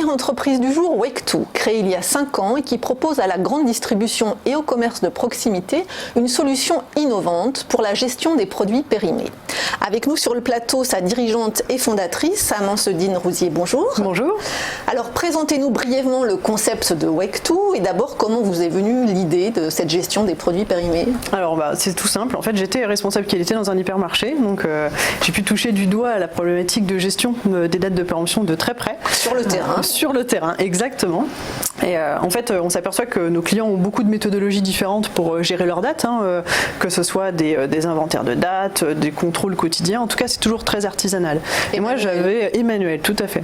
entreprise du jour, Wake2, créée il y a 5 ans et qui propose à la grande distribution et au commerce de proximité une solution innovante pour la gestion des produits périmés. Avec nous sur le plateau, sa dirigeante et fondatrice, Amandine Rousier, bonjour. Bonjour. Alors présentez-nous brièvement le concept de Wake2 et d'abord comment vous est venue l'idée de cette gestion des produits périmés. Alors c'est tout simple, en fait j'étais responsable qualité dans un hypermarché, donc j'ai pu toucher du doigt à la problématique de gestion des dates de péremption de très près. Sur le terrain. Sur le terrain, exactement. Et en fait, on s'aperçoit que nos clients ont beaucoup de méthodologies différentes pour gérer leurs dates, que ce soit des inventaires de dates, des contrôles quotidiens. En tout cas, c'est toujours très artisanal. Et moi, j'avais Emmanuel, tout à fait.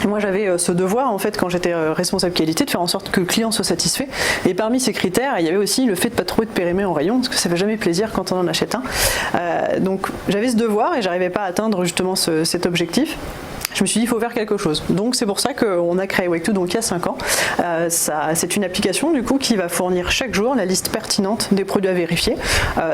Et moi, j'avais ce devoir, en fait, quand j'étais responsable qualité, de faire en sorte que le client soit satisfait. Et parmi ces critères, il y avait aussi le fait de pas trouver de périmé en rayon, parce que ça fait jamais plaisir quand on en achète un. Donc, j'avais ce devoir et j'arrivais pas à atteindre justement cet objectif. Je me suis dit, il faut faire quelque chose. Donc c'est pour ça qu'on a créé Wake2 donc il y a 5 ans. C'est une application du coup qui va fournir chaque jour la liste pertinente des produits à vérifier.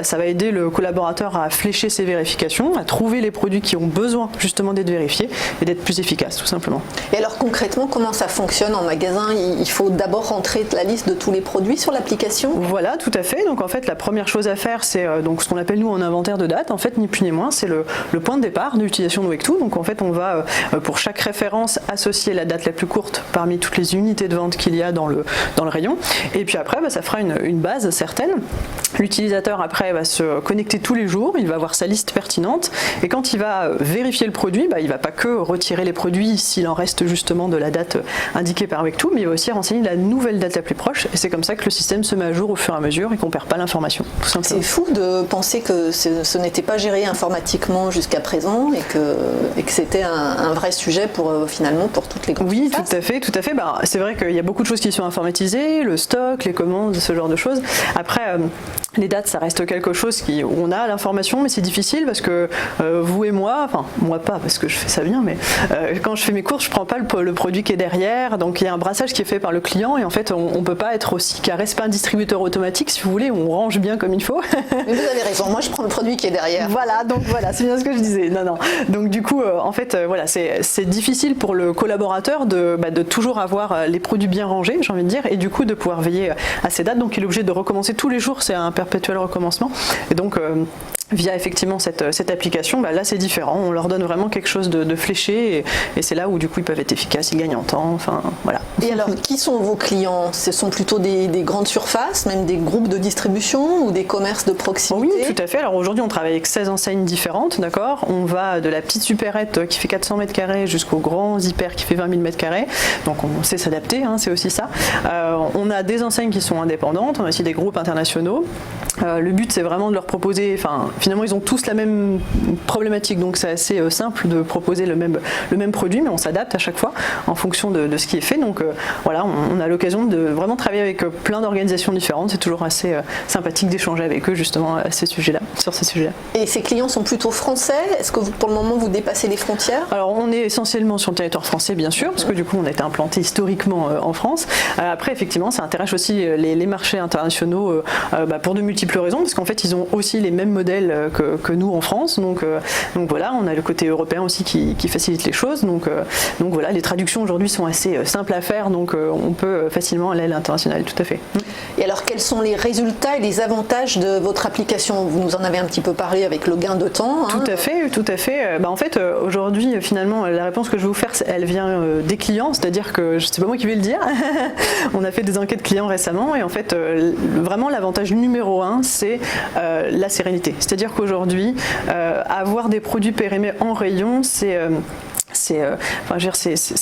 Ça va aider le collaborateur à flécher ses vérifications, à trouver les produits qui ont besoin justement d'être vérifiés et d'être plus efficaces tout simplement. Et alors concrètement, comment ça fonctionne en magasin? Il faut d'abord rentrer la liste de tous les produits sur l'application? Voilà, tout à fait. Donc en fait la première chose à faire c'est donc ce qu'on appelle nous en inventaire de date. En fait ni plus ni moins c'est le point de départ de l'utilisation de Wake2. Donc en fait on va pour chaque référence, associer la date la plus courte parmi toutes les unités de vente qu'il y a dans le rayon. Et puis après, ça fera une base certaine. L'utilisateur après va se connecter tous les jours, il va avoir sa liste pertinente. Et quand il va vérifier le produit, il ne va pas que retirer les produits s'il en reste justement de la date indiquée par Wake2, mais il va aussi renseigner la nouvelle date la plus proche. Et c'est comme ça que le système se met à jour au fur et à mesure et qu'on ne perd pas l'information. C'est fou de penser que ce n'était pas géré informatiquement jusqu'à présent et que c'était un vrai sujet pour finalement pour toutes les grandes Oui, surfaces. tout à fait. C'est vrai qu'il y a beaucoup de choses qui sont informatisées, le stock, les commandes, ce genre de choses. Après, les dates, ça reste quelque chose où on a l'information, mais c'est difficile parce que vous et moi, enfin moi pas parce que je fais ça bien, mais quand je fais mes courses, je prends pas le produit qui est derrière. Donc il y a un brassage qui est fait par le client et en fait on peut pas être aussi carré. C'est pas un distributeur automatique, si vous voulez, on range bien comme il faut. Mais vous avez raison. Moi, je prends le produit qui est derrière. Voilà, donc voilà, c'est bien ce que je disais. Non. Donc du coup, en fait, voilà, c'est difficile pour le collaborateur de toujours avoir les produits bien rangés, j'ai envie de dire, et du coup de pouvoir veiller à ces dates. Donc il est obligé de recommencer tous les jours, c'est un perpétuel recommencement. Et donc via effectivement cette application, là c'est différent, on leur donne vraiment quelque chose de fléché et c'est là où du coup ils peuvent être efficaces, ils gagnent en temps, enfin voilà. Et alors qui sont vos clients? Ce sont plutôt des grandes surfaces, même des groupes de distribution ou des commerces de proximité? Oui, tout à fait. Alors aujourd'hui on travaille avec 16 enseignes différentes, d'accord. On va de la petite supérette qui fait 400 mètres carrés jusqu'au grand hyper qui fait 20 000 mètres carrés, donc on sait s'adapter, c'est aussi ça. On a des enseignes qui sont indépendantes, on a aussi des groupes internationaux. Le but c'est vraiment de leur proposer, finalement ils ont tous la même problématique, donc c'est assez simple de proposer le même produit, mais on s'adapte à chaque fois en fonction de ce qui est fait. Donc voilà, on a l'occasion de vraiment travailler avec plein d'organisations différentes, c'est toujours assez sympathique d'échanger avec eux justement sur ces sujets-là. Et ces clients sont plutôt français? Est-ce que pour le moment vous dépassez les frontières? Alors on est essentiellement sur le territoire français bien sûr, parce que du coup on a été implanté historiquement en France. Après effectivement ça intéresse aussi les marchés internationaux pour de multiples raisons, parce qu'en fait ils ont aussi les mêmes modèles que nous en France, donc voilà, on a le côté européen aussi qui facilite les choses, donc voilà, les traductions aujourd'hui sont assez simples à faire, donc on peut facilement aller à l'international, tout à fait. Et alors quels sont les résultats et les avantages de votre application? Vous nous en avez un petit peu parlé avec le gain de temps. Tout à fait. En fait aujourd'hui finalement la réponse que je vais vous faire elle vient des clients, c'est-à-dire que c'est pas moi qui vais le dire. On a fait des enquêtes clients récemment et en fait vraiment l'avantage numéro 1 c'est la sérénité. C'est-à-dire qu'aujourd'hui, avoir des produits périmés en rayon, c'est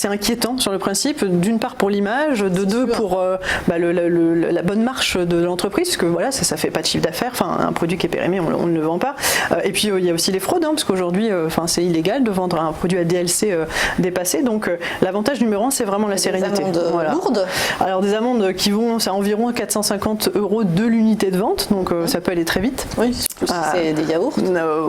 inquiétant sur le principe, d'une part pour l'image, de deux pour la bonne marche de l'entreprise, parce que voilà, ça fait pas de chiffre d'affaires, un produit qui est périmé on ne le vend pas, et puis il y a aussi les fraudes, parce qu'aujourd'hui c'est illégal de vendre un produit à DLC dépassé, donc l'avantage numéro 1 c'est vraiment la sérénité. Des amendes lourdes? Alors des amendes qui vont, c'est environ 450 € de l'unité de vente, donc ça peut aller très vite. Oui. Si c'est des yaourts.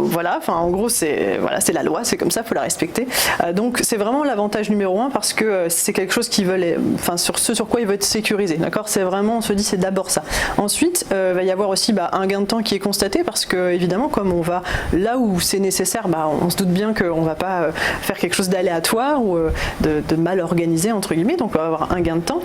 Voilà, enfin en gros c'est la loi, c'est comme ça, faut la respecter. Donc c'est vraiment l'avantage numéro 1 parce que c'est quelque chose qui veulent, enfin sur ce sur quoi ils veulent être sécurisés, d'accord. C'est vraiment, on se dit c'est d'abord ça. Ensuite, va y avoir aussi un gain de temps qui est constaté parce que évidemment comme on va là où c'est nécessaire, on se doute bien qu'on va pas faire quelque chose d'aléatoire ou de mal organisé entre guillemets, donc on va avoir un gain de temps.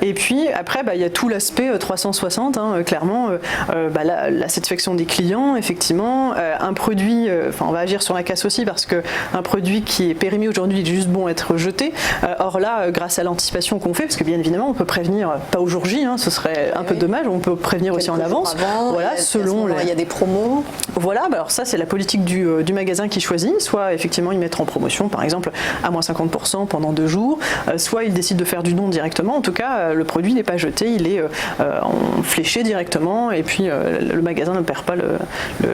Et puis après il y a tout l'aspect 360, clairement la satisfaction des clients. Effectivement, un produit, on va agir sur la casse aussi parce qu'un produit qui est périmé aujourd'hui est juste bon à être jeté. Or là, grâce à l'anticipation qu'on fait, parce que bien évidemment on peut prévenir, pas au jour J, ce serait un peu dommage, on peut prévenir aussi en avance. Voilà, selon il y a des promos. Voilà, alors ça c'est la politique du magasin qui choisit, soit effectivement ils mettent en promotion par exemple à moins 50% pendant 2 jours, soit ils décident de faire du don directement. En tout cas, le produit n'est pas jeté, il est fléché directement et puis le magasin ne perd pas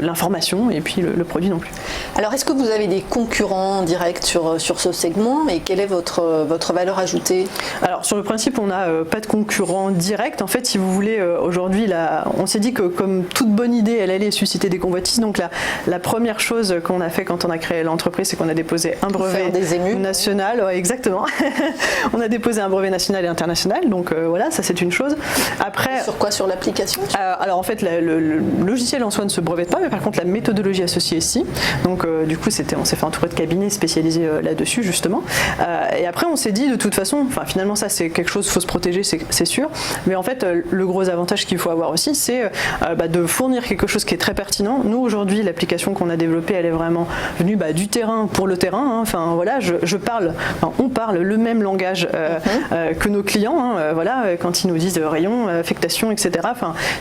l'information et puis le produit non plus. Alors est-ce que vous avez des concurrents directs sur ce segment et quelle est votre valeur ajoutée? Alors sur le principe on n'a pas de concurrents directs. En fait si vous voulez aujourd'hui on s'est dit que comme toute bonne idée elle allait susciter des convoitises, donc la première chose qu'on a fait quand on a créé l'entreprise c'est qu'on a déposé un brevet national, exactement. On a déposé un brevet national et international, donc voilà, ça c'est une chose. Après, sur quoi? Sur l'application? Alors en fait le logiciel en soi ne se brevette pas, mais par contre la méthodologie associée ici. Donc du coup on s'est fait entourer de cabinets spécialisés là-dessus justement. Et après on s'est dit de toute façon, finalement ça c'est quelque chose, faut se protéger, c'est sûr. Mais en fait le gros avantage qu'il faut avoir aussi, c'est de fournir quelque chose qui est très pertinent. Nous aujourd'hui l'application qu'on a développée, elle est vraiment venue du terrain pour le terrain. Enfin voilà, on parle le même langage que nos clients. Voilà, quand ils nous disent rayon, affectation, etc.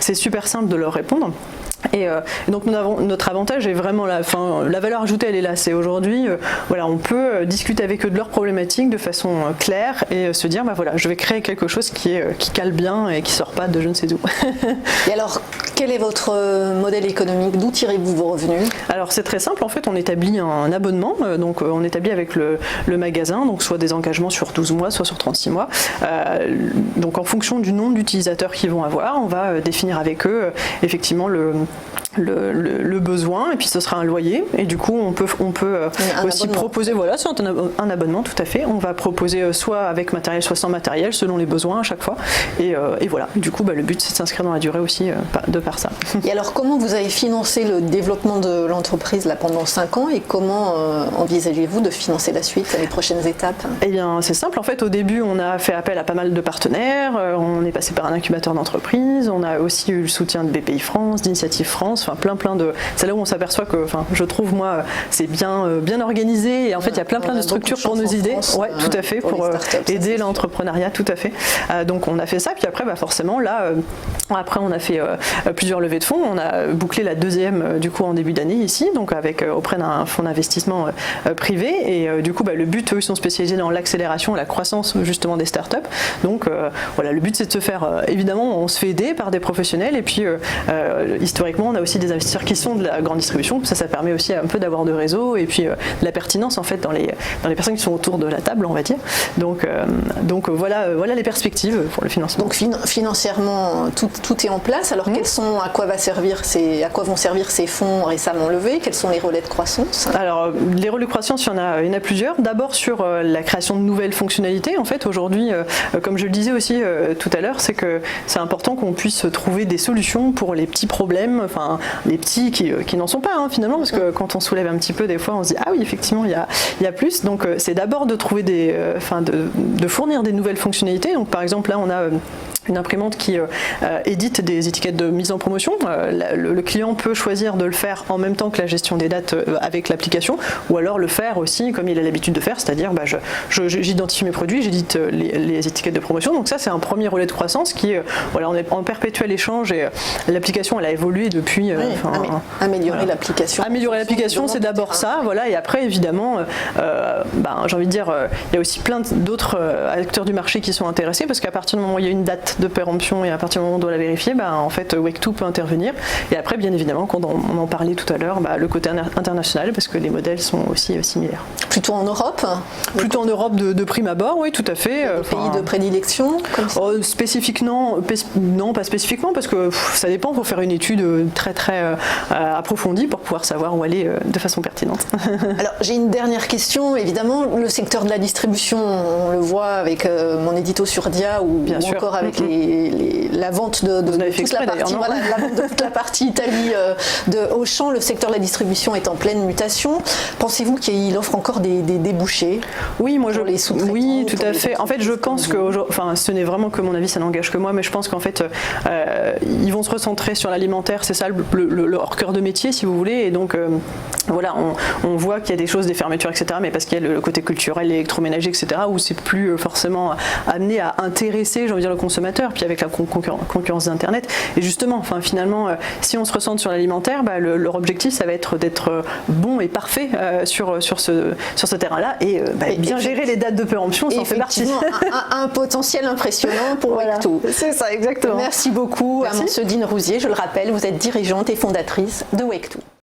C'est super simple de leur répondre. Et donc notre avantage est vraiment la valeur ajoutée, elle est là. C'est aujourd'hui, on peut discuter avec eux de leurs problématiques de façon claire et se dire, je vais créer quelque chose qui cale bien et qui sort pas de je ne sais d'où. Et alors, quel est votre modèle économique? D'où tirez-vous vos revenus? Alors c'est très simple, en fait on établit un abonnement, donc on établit avec le magasin, donc soit des engagements sur 12 mois, soit sur 36 mois. Donc en fonction du nombre d'utilisateurs qu'ils vont avoir, on va définir avec eux effectivement le besoin, et puis ce sera un loyer, et du coup on peut aussi proposer, c'est un abonnement, tout à fait. On va proposer soit avec matériel, soit sans matériel, selon les besoins à chaque fois, et voilà. Du coup le but c'est de s'inscrire dans la durée aussi de par ça. Et alors comment vous avez financé le développement de l'entreprise là pendant 5 ans, et comment envisagez-vous de financer la suite, les prochaines étapes? Eh bien c'est simple, en fait au début on a fait appel à pas mal de partenaires, on est passé par un incubateur d'entreprise, on a aussi eu le soutien de BPI France, d'Initiative France, plein de... C'est là où on s'aperçoit que, je trouve moi, c'est bien organisé, et en fait il y a plein de structures pour nos idées. Tout à fait, pour aider l'entrepreneuriat, tout à fait. Donc on a fait ça, puis après forcément là, après on a fait plusieurs levées de fonds, on a bouclé la deuxième du coup en début d'année ici, donc auprès d'un fonds d'investissement privé, et du coup le but, eux ils sont spécialisés dans l'accélération, la croissance justement des startups. Donc le but c'est de se faire, évidemment on se fait aider par des professionnels, et puis historiquement on a aussi des investisseurs qui sont de la grande distribution, ça permet aussi un peu d'avoir de réseau, et puis de la pertinence en fait dans les personnes qui sont autour de la table, on va dire. Donc voilà les perspectives pour le financement. Donc financièrement tout est en place. Alors à quoi vont servir ces fonds récemment levés? Quels sont les relais de croissance? Alors les relais de croissance, il y en a plusieurs. D'abord sur la création de nouvelles fonctionnalités. En fait aujourd'hui, comme je le disais aussi tout à l'heure, c'est que c'est important qu'on puisse trouver des solutions pour les petits problèmes, les petits qui n'en sont pas finalement, parce que quand on soulève un petit peu, des fois on se dit ah oui effectivement il y a plus. Donc c'est d'abord de trouver de fournir des nouvelles fonctionnalités. Donc par exemple là on a une imprimante qui édite des étiquettes de mise en promotion. Le client peut choisir de le faire en même temps que la gestion des dates avec l'application, ou alors le faire aussi comme il a l'habitude de faire, c'est-à-dire j'identifie mes produits, j'édite les étiquettes de promotion. Donc ça c'est un premier relais de croissance qui on est en perpétuel échange, et l'application elle a évolué depuis. Améliorer l'application. Améliorer l'application, c'est d'abord ça, et après évidemment j'ai envie de dire il y a aussi plein d'autres acteurs du marché qui sont intéressés, parce qu'à partir du moment où il y a une date date de péremption et à partir du moment où on doit la vérifier, en fait Wake2 peut intervenir. Et après, bien évidemment, quand on en parlait tout à l'heure, le côté international, parce que les modèles sont aussi similaires. Plutôt en Europe? Plutôt en Europe de prime abord, oui, tout à fait. Des pays de prédilection comme ça? Spécifiquement, non, pas spécifiquement, parce que ça dépend. Il faut faire une étude très approfondie pour pouvoir savoir où aller de façon pertinente. Alors, j'ai une dernière question. Évidemment, le secteur de la distribution, on le voit avec mon édito sur Dia ou encore avec la vente de toute la partie, la vente de toute la partie Italie de Auchan. Le secteur de la distribution est en pleine mutation. Pensez-vous qu'il offre encore des débouchés? Oui, oui, tout à fait. En fait, je pense que, ce n'est vraiment que mon avis, ça n'engage que moi, mais je pense qu'en fait, ils vont se recentrer sur l'alimentaire. C'est ça leur cœur de métier, si vous voulez. Et donc, voilà, on voit qu'il y a des choses, des fermetures, etc. Mais parce qu'il y a le côté culturel, l'électroménager, etc. où c'est plus forcément amené à intéresser, j'ai envie de dire, le consommateur. Puis avec la concurrence d'Internet. Et justement, finalement, si on se recentre sur l'alimentaire, leur objectif, ça va être d'être bon et parfait sur ce terrain-là et bien gérer les dates de péremption, ça en fait partie. un potentiel impressionnant pour Wake2. C'est ça, exactement. Merci beaucoup, Amandine Rousier. Je le rappelle, vous êtes dirigeante et fondatrice de Wake2.